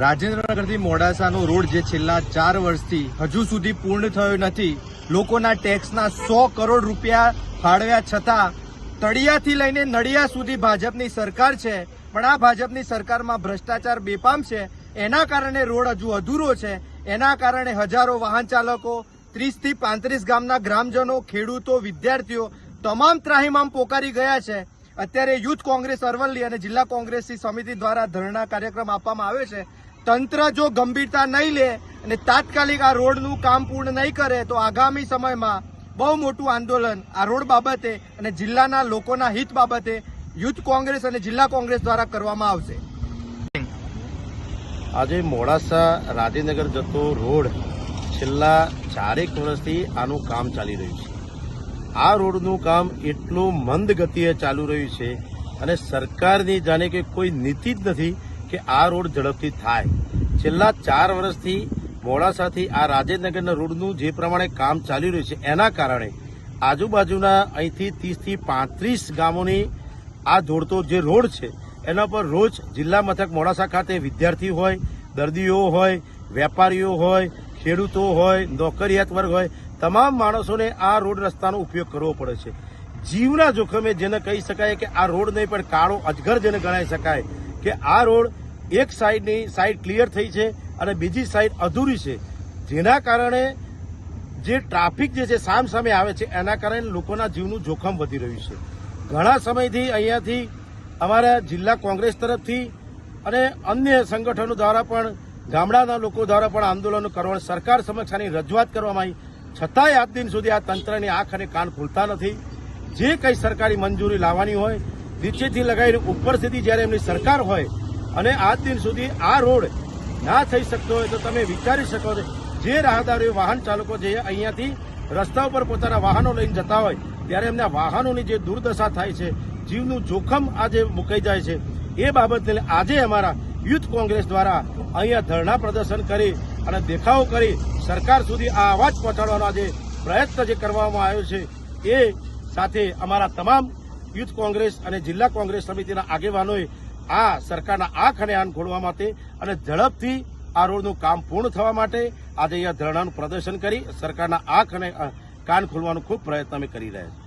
રાજેન્દ્રનગરથી મોડાસાનો road જે છેલ્લા 4 વર્ષથી હજુ સુધી પૂર્ણ થયો નથી, લોકોના ટેક્સના 100 કરોડ રૂપિયા ફાળવ્યા છતાં તળિયાથી લઈને નળિયા સુધી ભાજપની સરકાર છે, પણ આ ભાજપની સરકારમાં ભ્રષ્ટાચાર બેફામ છે. એના કારણે રોડ હજુ અધૂરો છે. એના કારણે હજારો વાહન ચાલકો, 30 થી 35 ગામના ગ્રામજનો, ખેડૂતો, વિદ્યાર્થીઓ તમામ ત્રાહિમામ પોકારી ગયા છે. અત્યારે યુથ કોંગ્રેસ અરવલ્લી અને જિલ્લા કોંગ્રેસની સમિતિ દ્વારા ધરણા કાર્યક્રમ આપવામાં આવ્યો છે. તંત્ર જો ગંભીરતા નહીં લે અને તાત્કાલિક આ રોડનું કામ પૂર્ણ નહીં કરે તો આગામી સમયમાં બહુ મોટું આંદોલન આ રોડ બાબતે અને જિલ્લાના લોકોના હિત બાબતે યુથ કોંગ્રેસ અને જિલ્લા કોંગ્રેસ દ્વારા કરવામાં આવશે. આજે મોડાસા રાજેન્દ્રનગર જતો રોડ છેલ્લા 4 વર્ષથી આનું કામ ચાલી રહ્યું છે. આ રોડનું કામ એટલું મંદ ગતિએ ચાલુ રહ્યું છે અને સરકારની જાણે કે કોઈ નીતિ જ નથી કે આ રોડ ઝડપથી થાય. છેલ્લા 4 વર્ષથી મોડાસાથી આ રાજેન્દ્રનગરના રોડનું જે પ્રમાણે કામ ચાલી રહ્યું છે એના કારણે આજુબાજુના અહીંથી 30 થી 35 ગામોની આ જોડતો જે રોડ છે એના પર રોજ જિલ્લા મથક મોડાસા ખાતે વિદ્યાર્થી હોય, દર્દીઓ હોય, વેપારીઓ હોય, ખેડૂતો હોય, નોકરિયાત વર્ગ હોય, તમામ માણસોને આ રોડ રસ્તાનો ઉપયોગ કરવો પડે છે. જીવના જોખમે જેને કહી શકાય કે આ રોડ નહીં પણ કાળો અજગર જેને ગણાઈ શકાય કે આ રોડ એક સાઈડની સાઈડ ક્લિયર થઈ છે અને બીજી સાઈડ અધૂરી છે, જેના કારણે જે ટ્રાફિક જે છે સામસામે આવે છે એના કારણે લોકોના જીવનું જોખમ વધી રહ્યું છે. ઘણા સમયથી અહીંયાથી અમારા જિલ્લા કોંગ્રેસ તરફથી અને અન્ય સંગઠનો દ્વારા પણ ગામડાના લોકો દ્વારા પણ આંદોલનો કરવા સરકાર સમક્ષ આની રજૂઆત કરવામાં આવી, છતાંય આજ દિન સુધી આ તંત્રની આંખ અને કાન ખુલતા નથી. જે કંઈ સરકારી મંજૂરી લાવવાની હોય નીચેથી લગાવીને ઉપર સુધી જ્યારે એમની સરકાર હોય અને આજ દિન સુધી આ રોડ ના થઈ શકતો હોય તો તમે વિચારી શકો છો જે રાહદારીઓ, વાહન ચાલકો જે અહીંયાથી રસ્તા ઉપર પોતાના વાહનો લઈને જતા હોય ત્યારે એમના વાહનોની જે દુર્દશા થાય છે, જીવનું જોખમ આજે મુકાઈ જાય છે, એ બાબતને આજે અમારા યુથ કોંગ્રેસ દ્વારા અહીંયા ધરણા પ્રદર્શન કરી અને દેખાવો કરી સરકાર સુધી આ અવાજ પહોંચાડવાનો આજે પ્રયત્ન જે કરવામાં આવ્યો છે એ સાથે અમારા તમામ યુથ કોંગ્રેસ અને જિલ્લા કોંગ્રેસ સમિતિના આગેવાનોએ આ સરકારના આંખ અને કાન ખોલવા માટે અને ઝડપથી આ રોડનું કામ પૂર્ણ થવા માટે આજે અહીંયા ધરણાનું પ્રદર્શન કરી સરકારના આંખ અને કાન ખોલવાનો ખૂબ પ્રયત્ન અમે કરી રહ્યા છીએ.